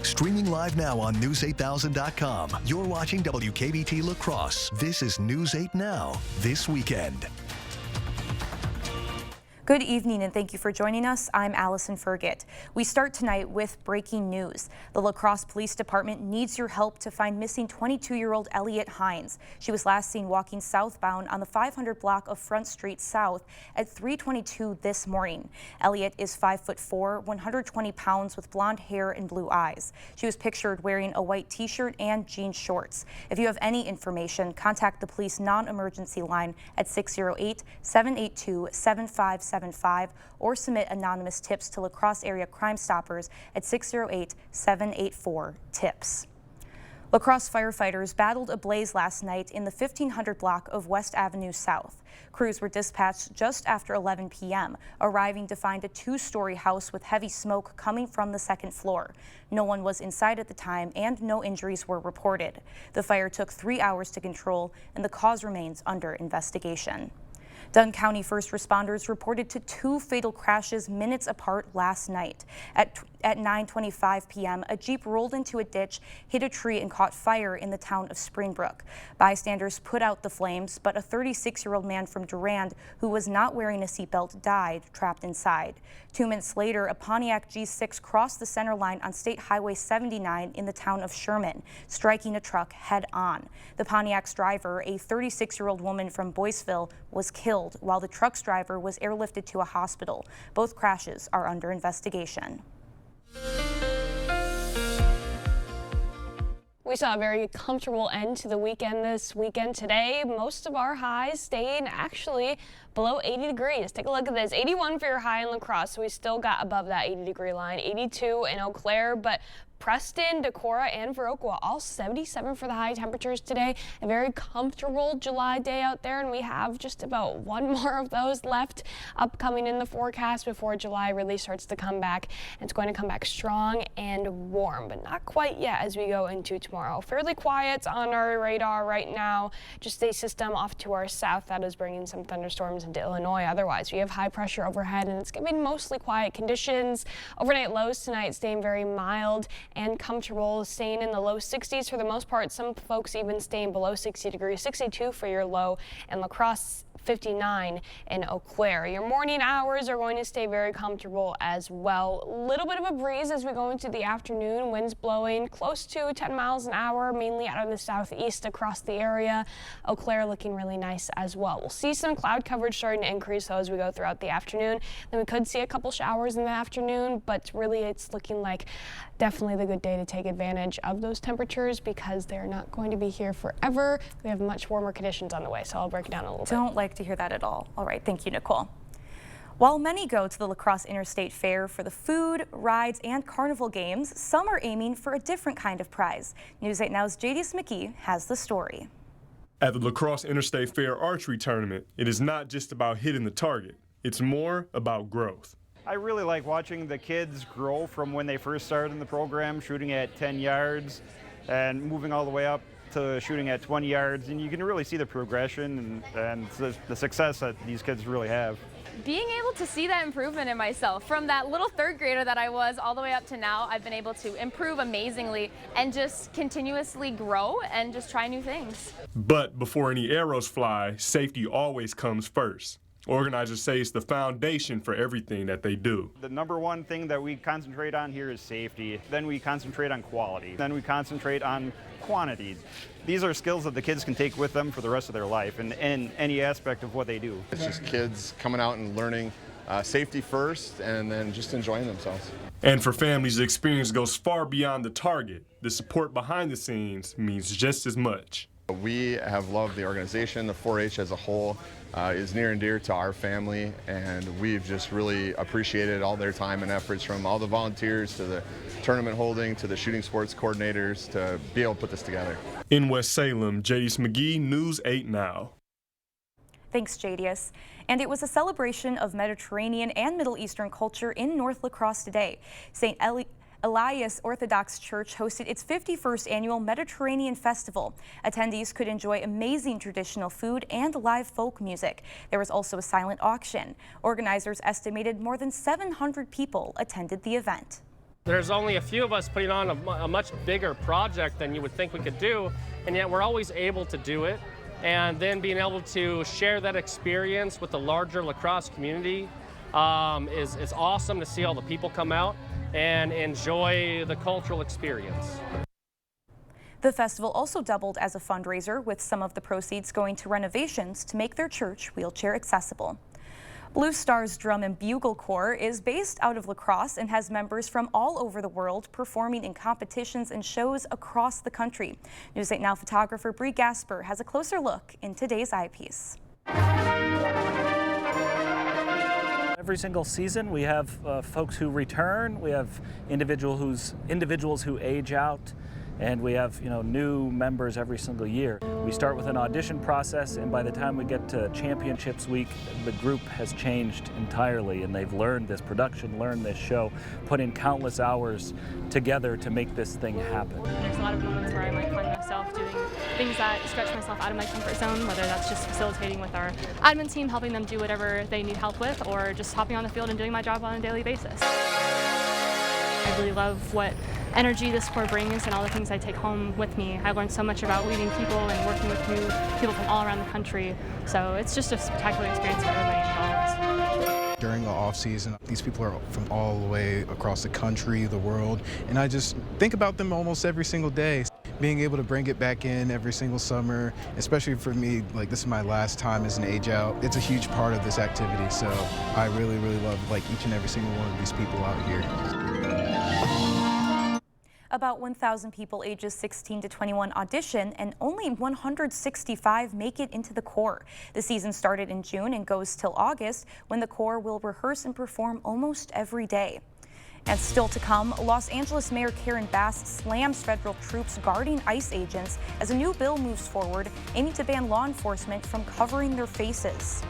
Streaming live now on News8000.com. You're watching WKBT La Crosse. This is News 8 Now, this weekend. Good evening and thank you for joining us. I'm Allison Fergit. We start tonight with breaking news. The La Crosse Police Department needs your help to find missing 22-year-old Elliot Hines. She was last seen walking southbound on the 500 block of Front Street South at 3:22 this morning. Elliot is 5'4", 120 pounds with blonde hair and blue eyes. She was pictured wearing a white t-shirt and jean shorts. If you have any information, contact the police non-emergency line at 608-782-7575 or submit anonymous tips to La Crosse Area Crime Stoppers at 608-784-TIPS. La Crosse firefighters battled a blaze last night in the 1500 block of West Avenue South. Crews were dispatched just after 11 p.m., arriving to find a two-story house with heavy smoke coming from the second floor. No one was inside at the time and no injuries were reported. The fire took 3 hours to control and the cause remains under investigation. Dunn County first responders reported to 2 fatal crashes minutes apart last night. At 9:25 p.m., a Jeep rolled into a ditch, hit a tree, and caught fire in the town of Springbrook. Bystanders put out the flames, but a 36-year-old man from Durand who was not wearing a seatbelt died trapped inside. 2 minutes later, a Pontiac G6 crossed the center line on State Highway 79 in the town of Sherman, striking a truck head-on. The Pontiac's driver, a 36-year-old woman from Boyceville, was killed, while the truck's driver was airlifted to a hospital. Both crashes are under investigation. We saw a very comfortable end to the weekend this weekend today. Most of our highs staying actually below 80 degrees. Take a look at this. 81 for your high in La Crosse, so we still got above that 80-degree line. 82 in Eau Claire, but Preston, Decorah, and Viroqua all 77 for the high temperatures today. A very comfortable July day out there, and we have just about one more of those left upcoming in the forecast before July really starts to come back. It's going to come back strong and warm, but not quite yet as we go into tomorrow. Fairly quiet on our radar right now. Just a system off to our south that is bringing some thunderstorms into Illinois. Otherwise, we have high pressure overhead, and it's going to be mostly quiet conditions. Overnight lows tonight staying very mild and comfortable, staying in the low 60s for the most part. Some folks even staying below 60 degrees, 62 for your low in La Crosse, 59 in Eau Claire. Your morning hours are going to stay very comfortable as well. A little bit of a breeze as we go into the afternoon. Winds blowing close to 10 miles an hour, mainly out of the southeast across the area. Eau Claire looking really nice as well. We'll see some cloud coverage starting to increase though as we go throughout the afternoon. Then we could see a couple showers in the afternoon, but really it's looking like definitely the good day to take advantage of those temperatures because they're not going to be here forever. We have much warmer conditions on the way, so I'll break it down a little bit. Don't like to hear that at all. All right, thank you, Nicole. While many go to the La Crosse Interstate Fair for the food, rides, and carnival games, some are aiming for a different kind of prize. News 8 Now's Jadius McKee has the story. At the La Crosse Interstate Fair Archery Tournament, it is not just about hitting the target. It's more about growth. I really like watching the kids grow from when they first started in the program, shooting at 10 yards and moving all the way up to shooting at 20 yards. And you can really see the progression and the success that these kids really have. Being able to see that improvement in myself from that little third grader that I was all the way up to now, I've been able to improve amazingly and just continuously grow and just try new things. But before any arrows fly, safety always comes first. Organizers say it's the foundation for everything that they do. The number one thing that we concentrate on here is safety. Then we concentrate on quality. Then we concentrate on quantity. These are skills that the kids can take with them for the rest of their life and in any aspect of what they do. It's just kids coming out and learning safety first and then just enjoying themselves. And for families, the experience goes far beyond the target. The support behind the scenes means just as much. We have loved the organization. The 4-H as a whole is near and dear to our family, and we've just really appreciated all their time and efforts, from all the volunteers to the tournament holding to the shooting sports coordinators, to be able to put this together. In West Salem, Jadius McGee, News 8 Now. Thanks, Jadius. And it was a celebration of Mediterranean and Middle Eastern culture in North La Crosse today. St. Elias Orthodox Church hosted its 51st annual Mediterranean Festival. Attendees could enjoy amazing traditional food and live folk music. There was also a silent auction. Organizers estimated more than 700 people attended the event. There's only a few of us putting on a much bigger project than you would think we could do, and yet we're always able to do it. And then being able to share that experience with the larger lacrosse community is awesome to see all the people come out and enjoy the cultural experience. The festival also doubled as a fundraiser, with some of the proceeds going to renovations to make their church wheelchair accessible. Blue Stars Drum and Bugle Corps is based out of La Crosse and has members from all over the world performing in competitions and shows across the country. News 8 Now photographer Bree Gasper has a closer look in today's eyepiece. Every single season we have folks who return, we have individuals who age out, and we have new members every single year. We start with an audition process, and by the time we get to championships week, the group has changed entirely, and they've learned this production, learned this show, put in countless hours together to make this thing happen. There's a lot of moments where I might find myself doing things that stretch myself out of my comfort zone, whether that's just facilitating with our admin team, helping them do whatever they need help with, or just hopping on the field and doing my job on a daily basis. I really love what energy this sport brings and all the things I take home with me. I learned so much about leading people and working with new people from all around the country. So it's just a spectacular experience for everybody involved. During the off season, these people are from all the way across the country, the world, and I just think about them almost every single day. Being able to bring it back in every single summer, especially for me, like this is my last time as an age out, it's a huge part of this activity. So I really, really love each and every single one of these people out here. About 1,000 people ages 16 to 21 audition, and only 165 make it into the Corps. The season started in June and goes till August, when the Corps will rehearse and perform almost every day. And still to come, Los Angeles Mayor Karen Bass slams federal troops guarding ICE agents as a new bill moves forward, aiming to ban law enforcement from covering their faces.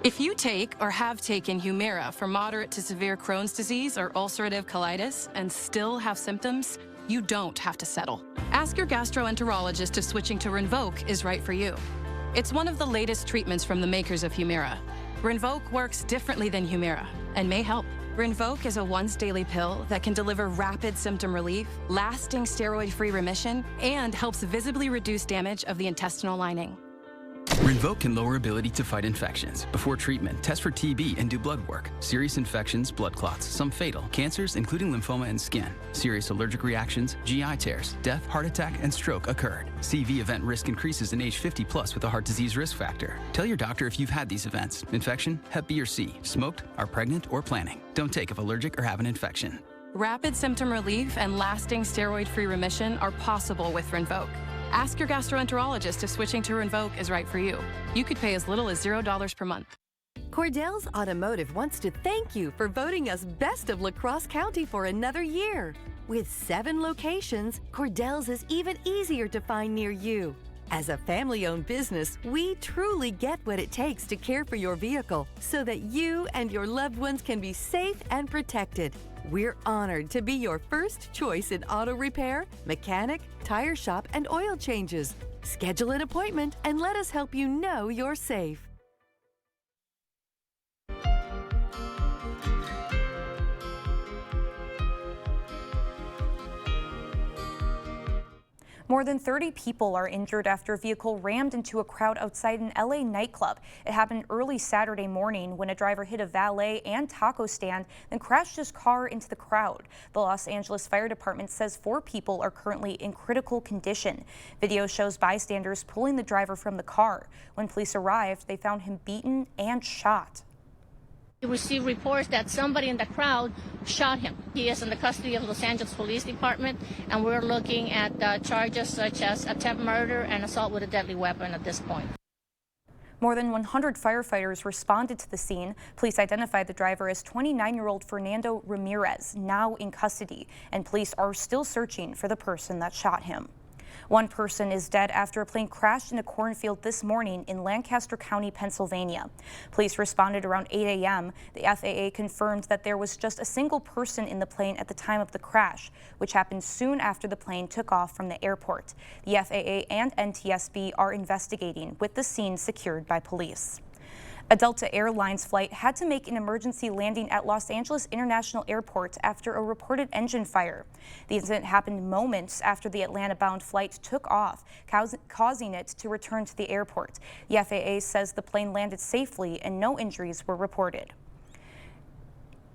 If you take or have taken Humira for moderate to severe Crohn's disease or ulcerative colitis and still have symptoms, you don't have to settle. Ask your gastroenterologist if switching to Rinvoq is right for you. It's one of the latest treatments from the makers of Humira. Rinvoq works differently than Humira and may help. Rinvoq is a once-daily pill that can deliver rapid symptom relief, lasting steroid-free remission, and helps visibly reduce damage of the intestinal lining. Rinvoq can lower ability to fight infections. Before treatment, test for TB and do blood work. Serious infections, blood clots, some fatal. Cancers, including lymphoma and skin. Serious allergic reactions, GI tears, death, heart attack, and stroke occurred. CV event risk increases in age 50 plus with a heart disease risk factor. Tell your doctor if you've had these events. Infection, Hep B or C, smoked, are pregnant, or planning. Don't take if allergic or have an infection. Rapid symptom relief and lasting steroid-free remission are possible with Rinvoq. Ask your gastroenterologist if switching to Rinvoq is right for you. You could pay as little as $0 per month. Cordell's Automotive wants to thank you for voting us Best of La Crosse County for another year. With 7 locations, Cordell's is even easier to find near you. As a family-owned business, we truly get what it takes to care for your vehicle so that you and your loved ones can be safe and protected. We're honored to be your first choice in auto repair, mechanic, tire shop, and oil changes. Schedule an appointment and let us help you know you're safe. More than 30 people are injured after a vehicle rammed into a crowd outside an LA nightclub. It happened early Saturday morning when a driver hit a valet and taco stand, then crashed his car into the crowd. The Los Angeles Fire Department says 4 people are currently in critical condition. Video shows bystanders pulling the driver from the car. When police arrived, they found him beaten and shot. We received reports that somebody in the crowd shot him. He is in the custody of Los Angeles Police Department, and we're looking at charges such as attempted murder and assault with a deadly weapon at this point. More than 100 firefighters responded to the scene. Police identified the driver as 29-year-old Fernando Ramirez, now in custody, and police are still searching for the person that shot him. One person is dead after a plane crashed in a cornfield this morning in Lancaster County, Pennsylvania. Police responded around 8 a.m. The FAA confirmed that there was just a single person in the plane at the time of the crash, which happened soon after the plane took off from the airport. The FAA and NTSB are investigating, with the scene secured by police. A Delta Airlines flight had to make an emergency landing at Los Angeles International Airport after a reported engine fire. The incident happened moments after the Atlanta-bound flight took off, causing it to return to the airport. The FAA says the plane landed safely and no injuries were reported.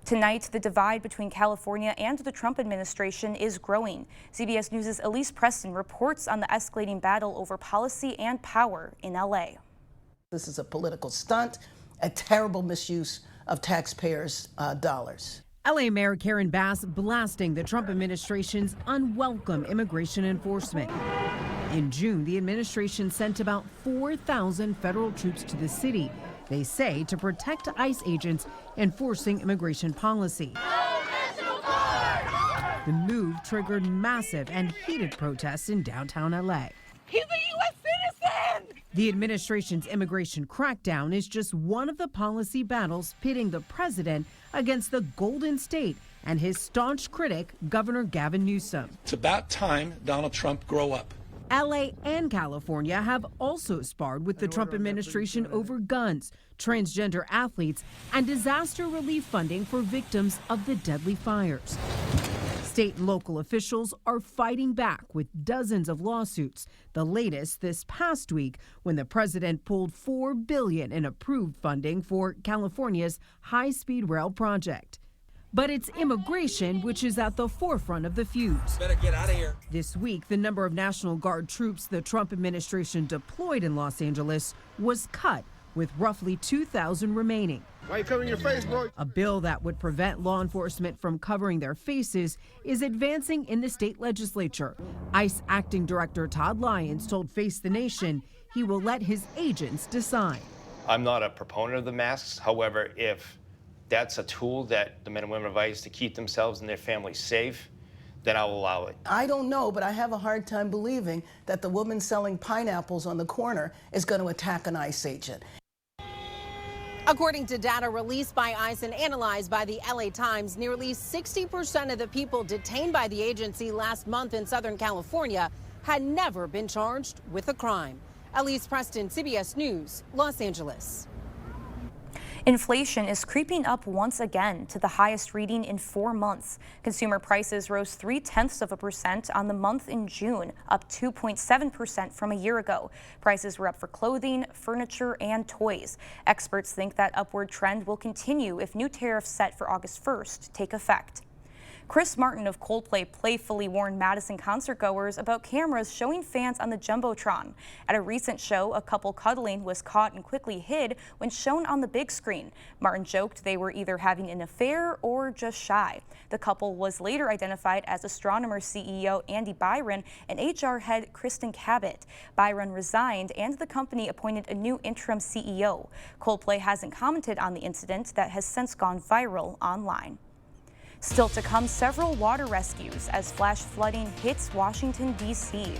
Tonight, the divide between California and the Trump administration is growing. CBS News' Elise Preston reports on the escalating battle over policy and power in LA. This is a political stunt, a terrible misuse of taxpayers' dollars. LA Mayor Karen Bass blasting the Trump administration's unwelcome immigration enforcement. In June, the administration sent about 4,000 federal troops to the city, they say, to protect ICE agents enforcing immigration policy. The move triggered massive and heated protests in downtown LA. He's a U.S. citizen! The administration's immigration crackdown is just one of the policy battles pitting the president against the Golden State and his staunch critic, Governor Gavin Newsom. It's about time Donald Trump grow up. LA and California have also sparred with the Trump administration over guns, transgender athletes, and disaster relief funding for victims of the deadly fires. State and local officials are fighting back with dozens of lawsuits, the latest this past week when the president pulled $4 billion in approved funding for California's high-speed rail project. But it's immigration which is at the forefront of the feuds. Better get out of here. This week, the number of National Guard troops the Trump administration deployed in Los Angeles was cut, with roughly 2,000 remaining. Why you covering your face, bro? A bill that would prevent law enforcement from covering their faces is advancing in the state legislature. ICE Acting Director Todd Lyons told Face the Nation he will let his agents decide. I'm not a proponent of the masks. However, if that's a tool that the men and women of ICE to keep themselves and their families safe, then I'll allow it. I don't know, but I have a hard time believing that the woman selling pineapples on the corner is going to attack an ICE agent. According to data released by ICE and analyzed by the LA Times, nearly 60% of the people detained by the agency last month in Southern California had never been charged with a crime. Elise Preston, CBS News, Los Angeles. Inflation is creeping up once again to the highest reading in 4 months. Consumer prices rose 0.3% on the month in June, up 2.7% from a year ago. Prices were up for clothing, furniture, and toys. Experts think that upward trend will continue if new tariffs set for August 1st take effect. Chris Martin of Coldplay playfully warned Madison concertgoers about cameras showing fans on the Jumbotron. At a recent show, a couple cuddling was caught and quickly hid when shown on the big screen. Martin joked they were either having an affair or just shy. The couple was later identified as Astronomer CEO Andy Byron and HR head Kristen Cabot. Byron resigned and the company appointed a new interim CEO. Coldplay hasn't commented on the incident that has since gone viral online. Still to come, several water rescues as flash flooding hits Washington, D.C.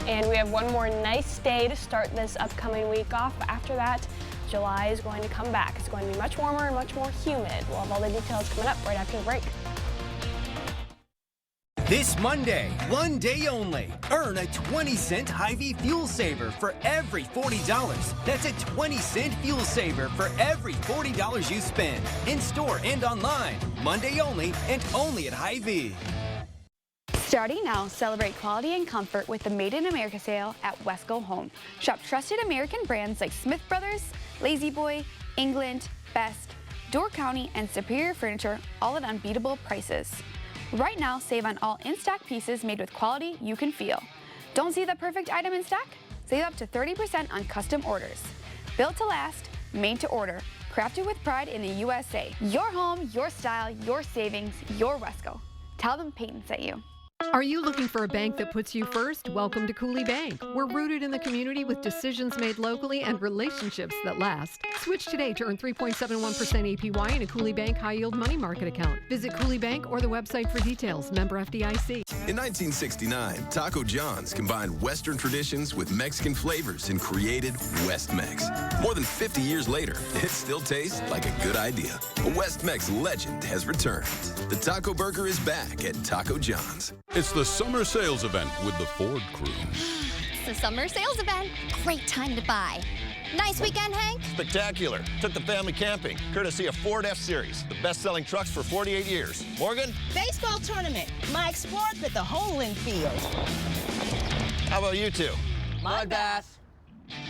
And we have one more nice day to start this upcoming week off. After that, July is going to come back. It's going to be much warmer and much more humid. We'll have all the details coming up right after the break. This Monday, one day only, earn a 20-cent Hy-Vee fuel saver for every $40. That's a 20-cent fuel saver for every $40 you spend. In store and online, Monday only and only at Hy-Vee. Starting now, celebrate quality and comfort with the Made in America sale at Wesco Home. Shop trusted American brands like Smith Brothers, La-Z-Boy, England, Best, Door County, and Superior Furniture, all at unbeatable prices. Right now, save on all in-stock pieces made with quality you can feel. Don't see the perfect item in stock? Save up to 30% on custom orders. Built to last, made to order, crafted with pride in the USA. Your home, your style, your savings, your Wesco. Tell them Peyton sent you. Are you looking for a bank that puts you first? Welcome to Cooley Bank. We're rooted in the community with decisions made locally and relationships that last. Switch today to earn 3.71% APY in a Cooley Bank high-yield money market account. Visit Cooley Bank or the website for details. Member FDIC. In 1969, Taco John's combined Western traditions with Mexican flavors and created West Mex. More than 50 years later, it still tastes like a good idea. A West Mex legend has returned. The Taco Burger is back at Taco John's. It's the summer sales event with the Ford crew. It's the summer sales event. Great time to buy. Nice weekend, Hank? Spectacular. Took the family camping, courtesy of Ford F-Series, the best-selling trucks for 48 years. Morgan? Baseball tournament. Mike Sport at the Homeland Field. How about you two? Mud bath.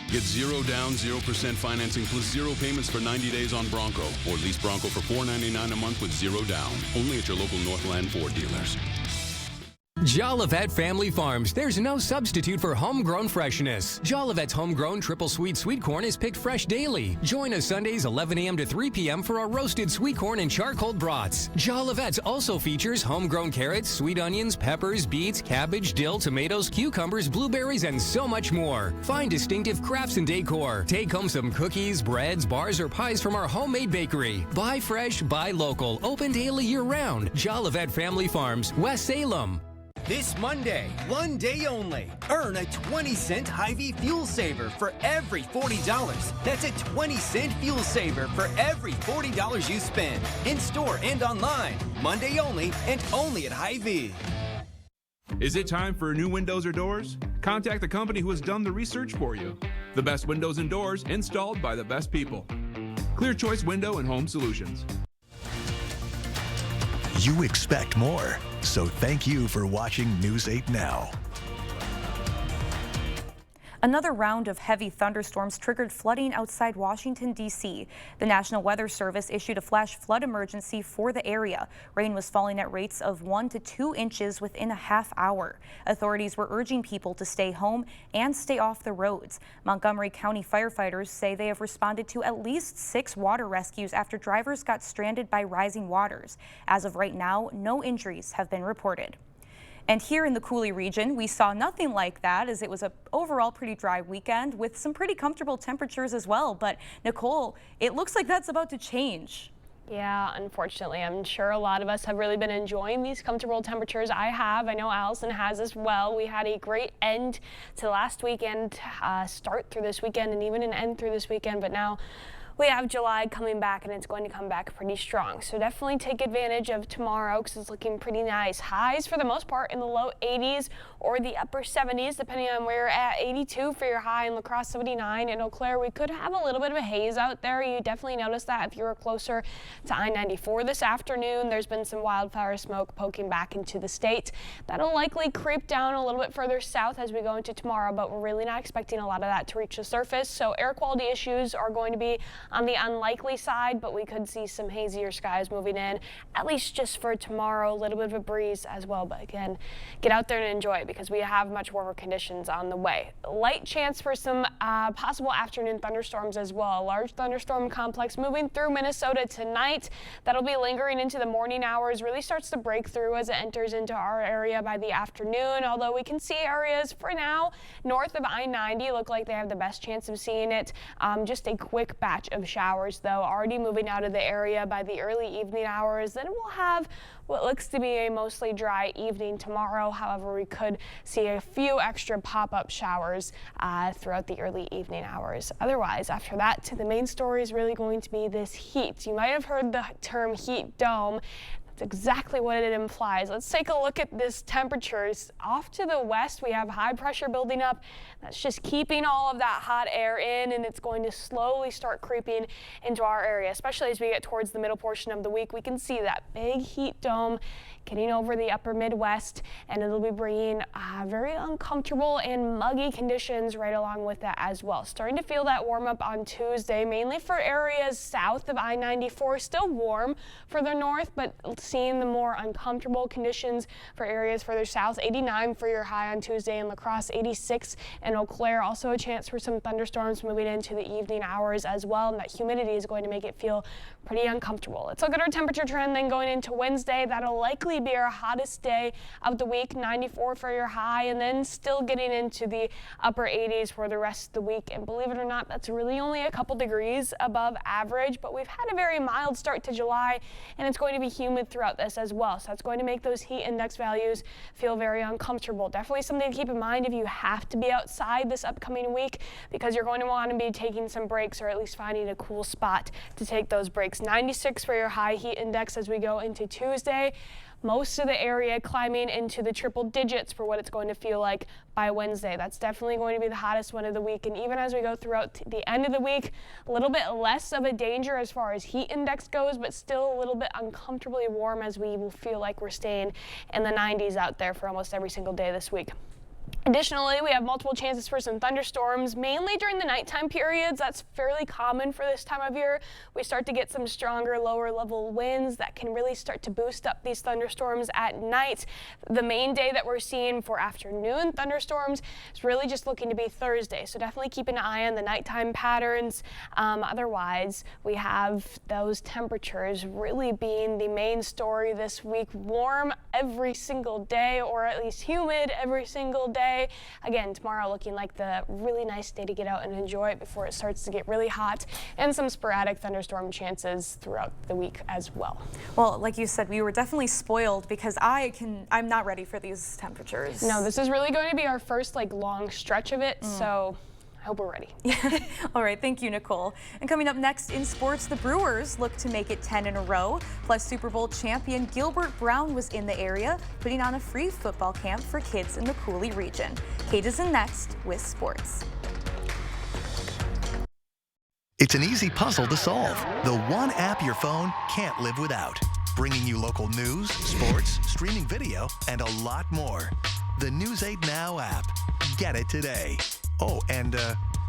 Get 0 down, 0% financing plus 0 payments for 90 days on Bronco. Or lease Bronco for $499 a month with 0 down. Only at your local Northland Ford dealers. Jolivet Family Farms. There's no substitute for homegrown freshness. Jolivet's homegrown triple sweet corn is picked fresh daily. Join us Sundays 11 a.m. to 3 p.m. for our roasted sweet corn and charcoal brats. Jolivet's also features homegrown carrots, sweet onions, peppers, beets, cabbage, dill, tomatoes, cucumbers, blueberries, and so much more. Find distinctive crafts and decor. Take home some cookies, breads, bars, or pies from our homemade bakery. Buy fresh, buy local. Open daily year-round. Jolivet Family Farms, West Salem. This Monday, one day only, earn a 20-cent Hy-Vee fuel saver for every $40. That's a 20-cent fuel saver for every $40 you spend. In store and online. Monday only and only at Hy-Vee. Is it time for new windows or doors? Contact the company who has done the research for you. The best windows and doors installed by the best people. Clear Choice Window and Home Solutions. You expect more, so thank you for watching News 8 Now. Another round of heavy thunderstorms triggered flooding outside Washington, D.C. The National Weather Service issued a flash flood emergency for the area. Rain was falling at rates of 1 to 2 inches within a half hour. Authorities were urging people to stay home and stay off the roads. Montgomery County firefighters say they have responded to at least 6 water rescues after drivers got stranded by rising waters. As of right now, no injuries have been reported. And here in the Coulee region, we saw nothing like that, as it was an overall pretty dry weekend with some pretty comfortable temperatures as well. But Nicole, it looks like that's about to change. Yeah, unfortunately, I'm sure a lot of us have really been enjoying these comfortable temperatures. I have. I know Allison has as well. We had a great end to last weekend, start through this weekend, and even an end through this weekend. But now we have July coming back, and it's going to come back pretty strong. So definitely take advantage of tomorrow because it's looking pretty nice. Highs for the most part in the low 80s or the upper 70s, depending on where you're at. 82 for your high in La Crosse, 79 in Eau Claire. We could have a little bit of a haze out there. You definitely notice that if you were closer to I-94 this afternoon. There's been some wildfire smoke poking back into the state. That'll likely creep down a little bit further south as we go into tomorrow, but we're really not expecting a lot of that to reach the surface. So air quality issues are going to be on the unlikely side, but we could see some hazier skies moving in, at least just for tomorrow. A little bit of a breeze as well, but again, get out there and enjoy it because we have much warmer conditions on the way. Light chance for some possible afternoon thunderstorms as well. A large thunderstorm complex moving through Minnesota tonight. That'll be lingering into the morning hours, really starts to break through as it enters into our area by the afternoon, although we can see areas for now north of I-90 look like they have the best chance of seeing it. Just a quick batch of showers, though, already moving out of the area by the early evening hours. Then we'll have what looks to be a mostly dry evening tomorrow. However, we could see a few extra pop-up showers throughout the early evening hours. Otherwise, after that, the main story is really going to be this heat. You might have heard the term heat dome. Exactly what it implies. Let's take a look at this temperatures. Off to the west, we have high pressure building up. That's just keeping all of that hot air in, and it's going to slowly start creeping into our area, especially as we get towards the middle portion of the week. We can see that big heat dome getting over the upper Midwest, and it'll be bringing very uncomfortable and muggy conditions right along with that as well. Starting to feel that warm up on Tuesday, mainly for areas south of I-94. Still warm further north, but seeing the more uncomfortable conditions for areas further south. 89 for your high on Tuesday in La Crosse, 86 in Eau Claire. Also a chance for some thunderstorms moving into the evening hours as well, and that humidity is going to make it feel pretty uncomfortable. Let's look at our temperature trend then going into Wednesday. That'll likely be our hottest day of the week, 94 for your high, and then still getting into the upper 80s for the rest of the week. And believe it or not, that's really only a couple degrees above average, but we've had a very mild start to July, and it's going to be humid throughout this as well. So that's going to make those heat index values feel very uncomfortable. Definitely something to keep in mind if you have to be outside this upcoming week, because you're going to want to be taking some breaks or at least finding a cool spot to take those breaks. 96 for your high heat index as we go into Tuesday. most of the area climbing into the triple digits for what it's going to feel like by Wednesday. That's definitely going to be the hottest one of the week. And even as we go throughout the end of the week, a little bit less of a danger as far as heat index goes, but still a little bit uncomfortably warm as we will feel like we're staying in the 90s out there for almost every single day this week. Additionally, we have multiple chances for some thunderstorms, mainly during the nighttime periods. That's fairly common for this time of year. We start to get some stronger lower level winds that can really start to boost up these thunderstorms at night. The main day that we're seeing for afternoon thunderstorms is really just looking to be Thursday, so definitely keep an eye on the nighttime patterns. Otherwise, we have those temperatures really being the main story this week. Warm every single day, or at least humid every single day. Again, tomorrow looking like the really nice day to get out and enjoy it before it starts to get really hot, and some sporadic thunderstorm chances throughout the week as well. Well, like you said, we were definitely spoiled because I'm not ready for these temperatures. No, this is really going to be our first long stretch of it, so I hope we're ready. All right, thank you, Nicole. And coming up next in sports, the Brewers look to make it 10 in a row. Plus, Super Bowl champion Gilbert Brown was in the area, putting on a free football camp for kids in the Cooley region. Kate is in next with sports. It's an easy puzzle to solve. The one app your phone can't live without. Bringing you local news, sports, streaming video, and a lot more. The News 8 Now app. Get it today. Oh, and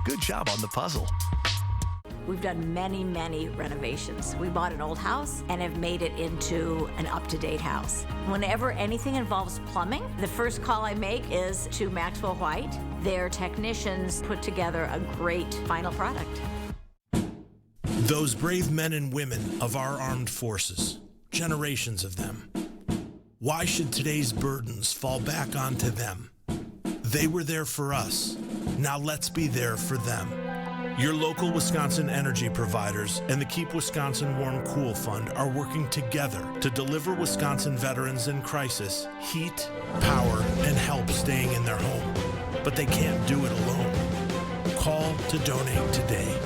good job on the puzzle. We've done many, many renovations. We bought an old house and have made it into an up-to-date house. Whenever anything involves plumbing, the first call I make is to Maxwell White. Their technicians put together a great final product. Those brave men and women of our armed forces, generations of them. Why should today's burdens fall back onto them? They were there for us. Now let's be there for them. Your local Wisconsin energy providers and the Keep Wisconsin Warm Cool Fund are working together to deliver Wisconsin veterans in crisis heat, power, and help staying in their home. But they can't do it alone. Call to donate today.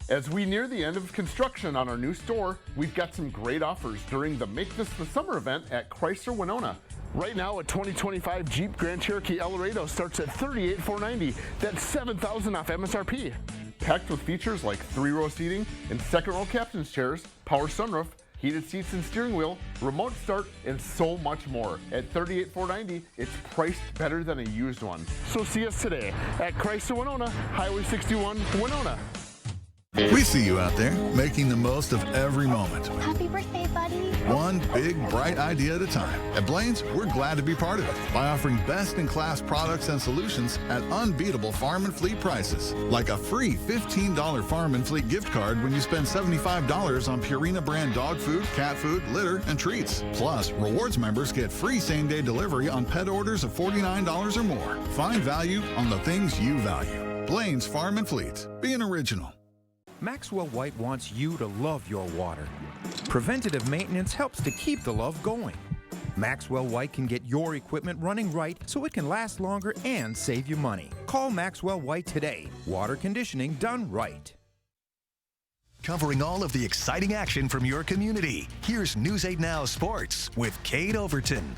As we near the end of construction on our new store, we've got some great offers during the Make This the Summer event at Chrysler Winona. Right now, a 2025 Jeep Grand Cherokee El Laredo starts at $38,490. That's $7,000 off MSRP. Packed with features like 3-row seating and second-row captain's chairs, power sunroof, heated seats and steering wheel, remote start, and so much more. At $38,490, it's priced better than a used one. So see us today at Chrysler Winona, Highway 61, Winona. We see you out there making the most of every moment. Happy birthday, buddy. One big, bright idea at a time. At Blaine's, we're glad to be part of it by offering best-in-class products and solutions at unbeatable Farm and Fleet prices. Like a free $15 Farm and Fleet gift card when you spend $75 on Purina brand dog food, cat food, litter, and treats. Plus, rewards members get free same-day delivery on pet orders of $49 or more. Find value on the things you value. Blaine's Farm and Fleet. Be an original. Maxwell White wants you to love your water. Preventative maintenance helps to keep the love going. Maxwell White can get your equipment running right so it can last longer and save you money. Call Maxwell White today. Water conditioning done right. Covering all of the exciting action from your community. Here's News 8 Now Sports with Kate Overton.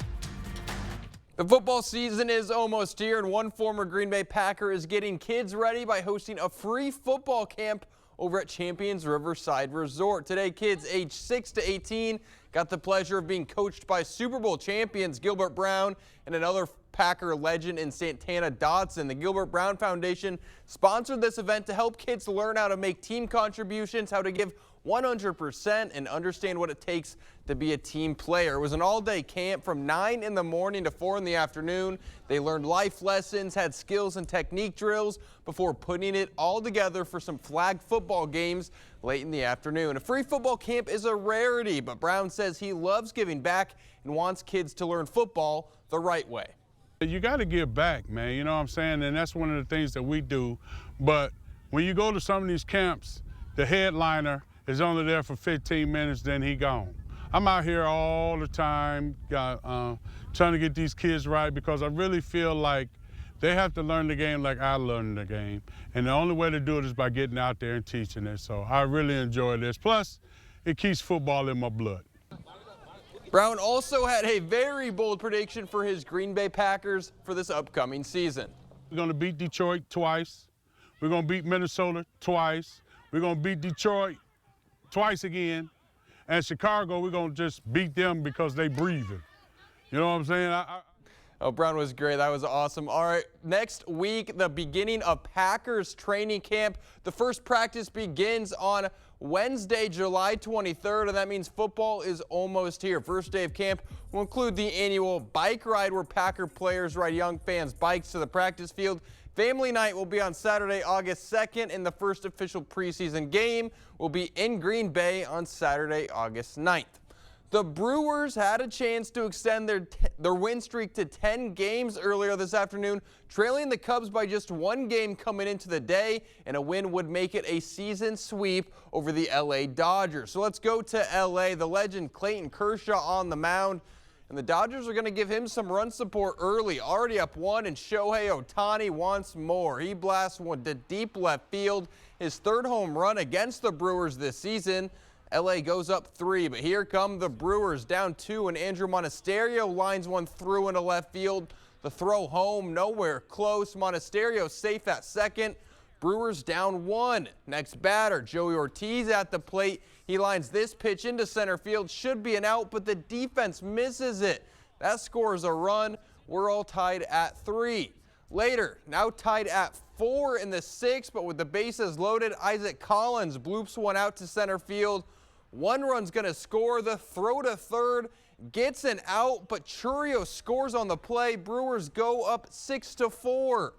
The football season is almost here, and one former Green Bay Packer is getting kids ready by hosting a free football camp over at Champions Riverside Resort. Today, kids aged 6 to 18 got the pleasure of being coached by Super Bowl champions Gilbert Brown and another Packer legend in Santana Dotson. The Gilbert Brown Foundation sponsored this event to help kids learn how to make team contributions, how to give 100%, and understand what it takes to be a team player. It was an all-day camp from 9 in the morning to 4 in the afternoon. They learned life lessons, had skills and technique drills before putting it all together for some flag football games late in the afternoon. A free football camp is a rarity, but Brown says he loves giving back and wants kids to learn football the right way. You got to give back, man, you know what I'm saying? And that's one of the things that we do. But when you go to some of these camps, the headliner is only there for 15 minutes, then he gone. I'm out here all the time trying to get these kids right because I really feel like they have to learn the game like I learned the game. And the only way to do it is by getting out there and teaching it. So I really enjoy this. Plus, it keeps football in my blood. Brown also had a very bold prediction for his Green Bay Packers for this upcoming season. We're going to beat Detroit twice. We're going to beat Minnesota twice. We're going to beat Detroit twice again. And Chicago, we're going to just beat them because they breathing. You know what I'm saying? Oh, Brown was great. That was awesome. All right, next week, the beginning of Packers training camp. The first practice begins on Wednesday, July 23rd, and that means football is almost here. First day of camp will include the annual bike ride where Packer players ride young fans' bikes to the practice field. Family night will be on Saturday, August 2nd, and the first official preseason game will be in Green Bay on Saturday, August 9th. The Brewers had a chance to extend their win streak to 10 games earlier this afternoon, trailing the Cubs by just one game coming into the day, and a win would make it a season sweep over the LA Dodgers. So let's go to LA. The legend Clayton Kershaw on the mound, and the Dodgers are going to give him some run support early. Already up one, and Shohei Ohtani wants more. He blasts one to deep left field, his third home run against the Brewers this season. LA goes up 3, but here come the Brewers down 2, and Andrew Monasterio lines one through into left field. The throw home, nowhere close. Monasterio safe at second. Brewers down 1. Next batter, Joey Ortiz at the plate. He lines this pitch into center field. Should be an out, but the defense misses it. That scores a run. We're all tied at 3. Later, now tied at 4 in the 6th, but with the bases loaded, Isaac Collins bloops one out to center field. One run's going to score. The throw to third gets an out, but Chourio scores on the play. Brewers go up 6-4.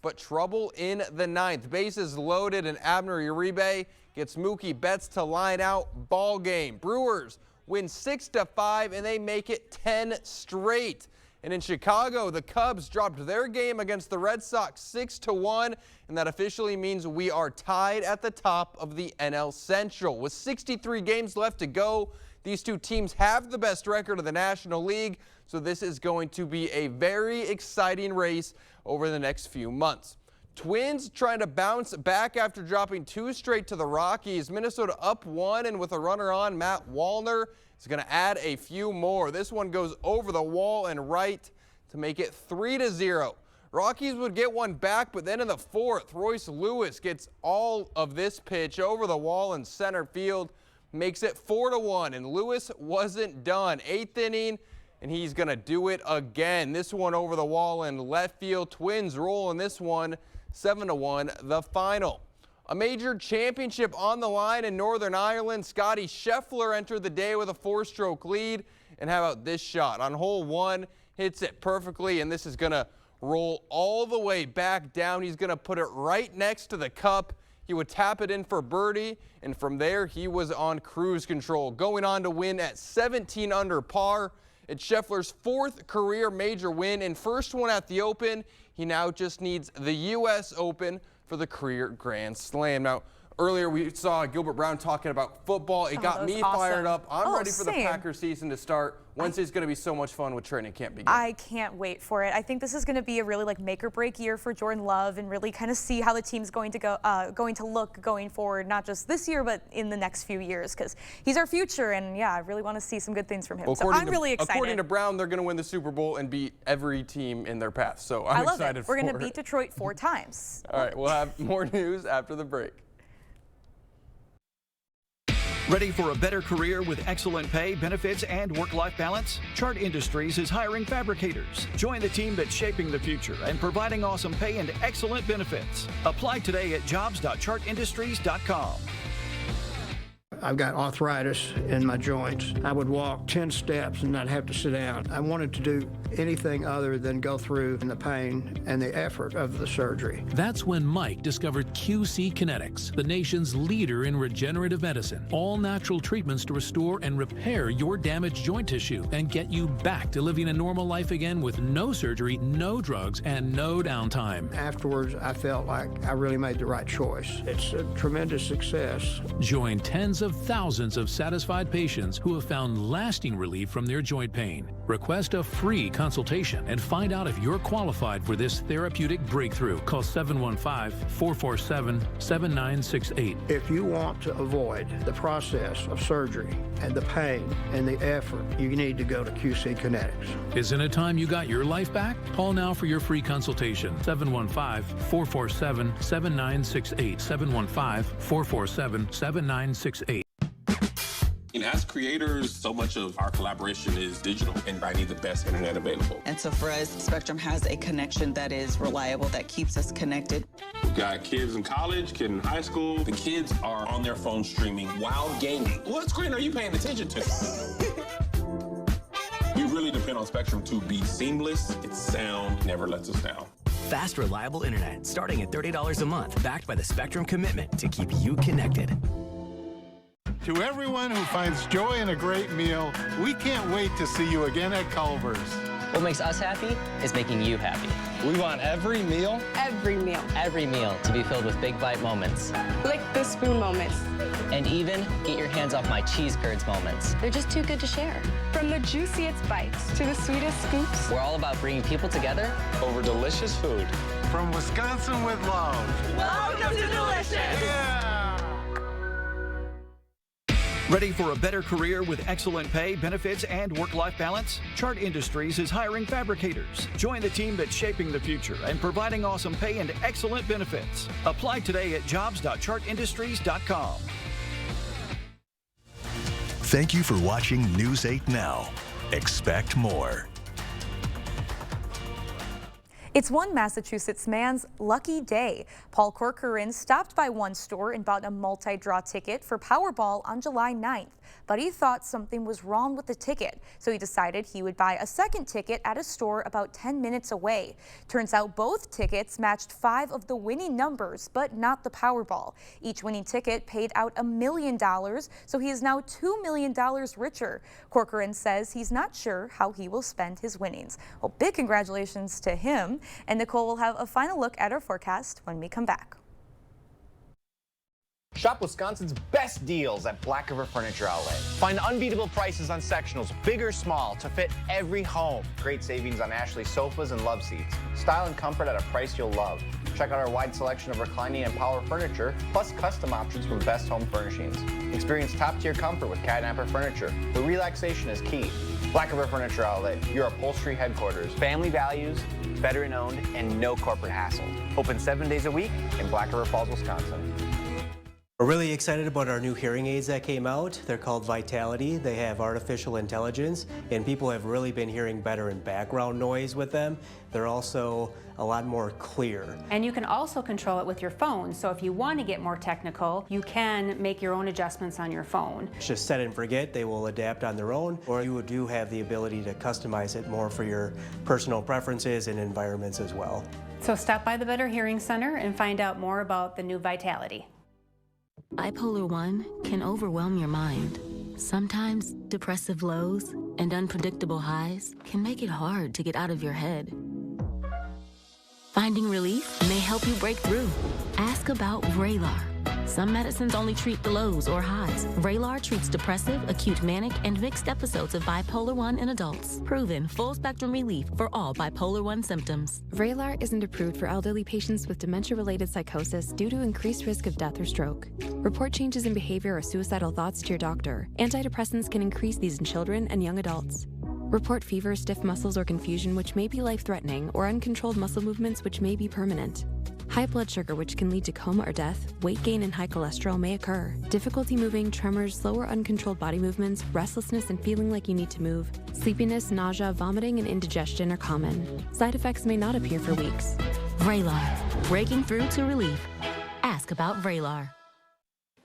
But trouble in the 9th. Bases loaded, and Abner Uribe gets Mookie Betts to line out. Ball game. Brewers win 6-5, and they make it 10 straight. And in Chicago, the Cubs dropped their game against the Red Sox 6-1, and that officially means we are tied at the top of the NL Central. With 63 games left to go, these two teams have the best record of the National League, so this is going to be a very exciting race over the next few months. Twins trying to bounce back after dropping 2 straight to the Rockies. Minnesota up 1, and with a runner on, Matt Wallner is going to add a few more. This one goes over the wall and right to make it 3-0. Rockies would get one back, but then in the 4th, Royce Lewis gets all of this pitch over the wall in center field, makes it 4-1, and Lewis wasn't done. 8th inning, and he's going to do it again. This one over the wall in left field. Twins roll in this one, 7-1, the final. A major championship on the line in Northern Ireland. Scotty Scheffler entered the day with a 4-stroke lead. And how about this shot? On hole 1, hits it perfectly, and this is going to roll all the way back down. He's going to put it right next to the cup. He would tap it in for birdie, and from there he was on cruise control, going on to win at 17 under par. It's Scheffler's 4th career major win and first one at the Open. He now just needs the U.S. Open for the career Grand Slam. Now, earlier we saw Gilbert Brown talking about football. It got me fired up. I'm ready for the Packers season to start. Wednesday's going to be so much fun with training camp begin. I can't wait for it. I think this is going to be a really make or break year for Jordan Love, and really kind of see how the team's going to look going forward, not just this year, but in the next few years, because he's our future, and yeah, I really want to see some good things from him. Well, so I'm really excited. According to Brown, they're going to win the Super Bowl and beat every team in their path. So I'm excited for it. We're going to beat Detroit 4 times. All right, we'll have more news after the break. Ready for a better career with excellent pay, benefits, and work-life balance? Chart Industries is hiring fabricators. Join the team that's shaping the future and providing awesome pay and excellent benefits. Apply today at jobs.chartindustries.com. I've got arthritis in my joints. I would walk 10 steps and not have to sit down. I wanted to do anything other than go through the pain and the effort of the surgery. That's when Mike discovered QC Kinetics, the nation's leader in regenerative medicine. All natural treatments to restore and repair your damaged joint tissue and get you back to living a normal life again with no surgery, no drugs, and no downtime. Afterwards, I felt like I really made the right choice. It's a tremendous success. Join tens of of thousands of satisfied patients who have found lasting relief from their joint pain. Request a free consultation and find out if you're qualified for this therapeutic breakthrough. Call 715-447-7968. If you want to avoid the process of surgery and the pain and the effort, you need to go to QC Kinetics. Isn't it time you got your life back? Call now for your free consultation. 715-447-7968. 715-447-7968. And as creators, so much of our collaboration is digital, and I need the best internet available. And so for us, Spectrum has a connection that is reliable, that keeps us connected. We've got kids in college, kids in high school. The kids are on their phone streaming while gaming. What screen are you paying attention to? We really depend on Spectrum to be seamless. Its sound never lets us down. Fast, reliable internet starting at $30 a month, backed by the Spectrum commitment to keep you connected. To everyone who finds joy in a great meal, we can't wait to see you again at Culver's. What makes us happy is making you happy. We want every meal to be filled with big bite moments. Lick the spoon moments. And even get your hands off my cheese curds moments. They're just too good to share. From the juiciest bites to the sweetest scoops. We're all about bringing people together over delicious food. From Wisconsin with love. Welcome to Delicious. Yeah. Ready for a better career with excellent pay, benefits, and work-life balance? Chart Industries is hiring fabricators. Join the team that's shaping the future and providing awesome pay and excellent benefits. Apply today at jobs.chartindustries.com. Thank you for watching News 8 Now. Expect more. It's one Massachusetts man's lucky day. Paul Corcoran stopped by one store and bought a multi-draw ticket for Powerball on July 9th. But he thought something was wrong with the ticket, so he decided he would buy a second ticket at a store about 10 minutes away. Turns out both tickets matched 5 of the winning numbers, but not the Powerball. Each winning ticket paid out $1 million, so he is now $2 million richer. Corcoran says he's not sure how he will spend his winnings. Well, big congratulations to him. And Nicole will have a final look at our forecast when we come back. Shop Wisconsin's best deals at Black River Furniture Outlet. Find unbeatable prices on sectionals, big or small, to fit every home. Great savings on Ashley sofas and love seats. Style and comfort at a price you'll love. Check out our wide selection of reclining and power furniture, plus custom options from Best Home Furnishings. Experience top-tier comfort with Catnapper Furniture, where relaxation is key. Black River Furniture Outlet, your upholstery headquarters. Family values, veteran-owned, and no corporate hassle. Open 7 days a week in Black River Falls, Wisconsin. We're really excited about our new hearing aids that came out. They're called Vitality. They have artificial intelligence, and people have really been hearing better in background noise with them. They're also a lot more clear. And you can also control it with your phone. So if you want to get more technical, you can make your own adjustments on your phone. It's just set and forget. They will adapt on their own, or you do have the ability to customize it more for your personal preferences and environments as well. So stop by the Better Hearing Center and find out more about the new Vitality. Bipolar 1 can overwhelm your mind. Sometimes depressive lows and unpredictable highs can make it hard to get out of your head. Finding relief may help you break through. Ask about Vraylar. Some medicines only treat the lows or highs. Vraylar treats depressive, acute manic, and mixed episodes of bipolar 1 in adults. Proven full-spectrum relief for all bipolar 1 symptoms. Vraylar isn't approved for elderly patients with dementia-related psychosis due to increased risk of death or stroke. Report changes in behavior or suicidal thoughts to your doctor. Antidepressants can increase these in children and young adults. Report fever, stiff muscles, or confusion, which may be life-threatening, or uncontrolled muscle movements, which may be permanent. High blood sugar, which can lead to coma or death, weight gain, and high cholesterol may occur. Difficulty moving, tremors, slow or uncontrolled body movements, restlessness and feeling like you need to move, sleepiness, nausea, vomiting, and indigestion are common. Side effects may not appear for weeks. Vraylar, breaking through to relief. Ask about Vraylar.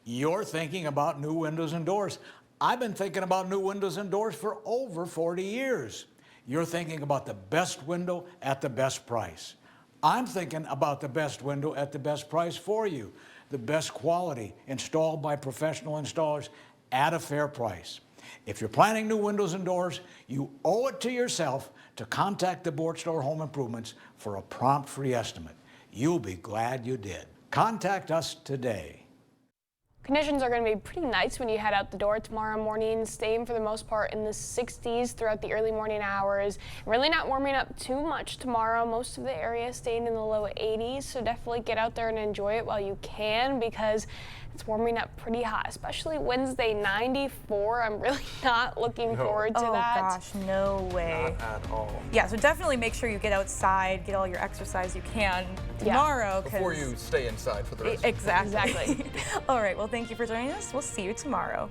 You're thinking about new windows and doors. I've been thinking about new windows and doors for over 40 years. You're thinking about the best window at the best price. I'm thinking about the best window at the best price for you. The best quality, installed by professional installers at a fair price. If you're planning new windows and doors, you owe it to yourself to contact the Board Store Home Improvements for a prompt free estimate. You'll be glad you did. Contact us today. Conditions are going to be pretty nice when you head out the door tomorrow morning, staying for the most part in the 60s throughout the early morning hours. Really not warming up too much tomorrow. Most of the area staying in the low 80s, so definitely get out there and enjoy it while you can, because it's warming up pretty hot, especially Wednesday, 94. I'm really not looking forward to that. Oh gosh, no way. Not at all. Yeah, so definitely make sure you get outside, get all your exercise you can tomorrow. Before you stay inside for the rest Exactly. Exactly. All right, well, thank you for joining us. We'll see you tomorrow.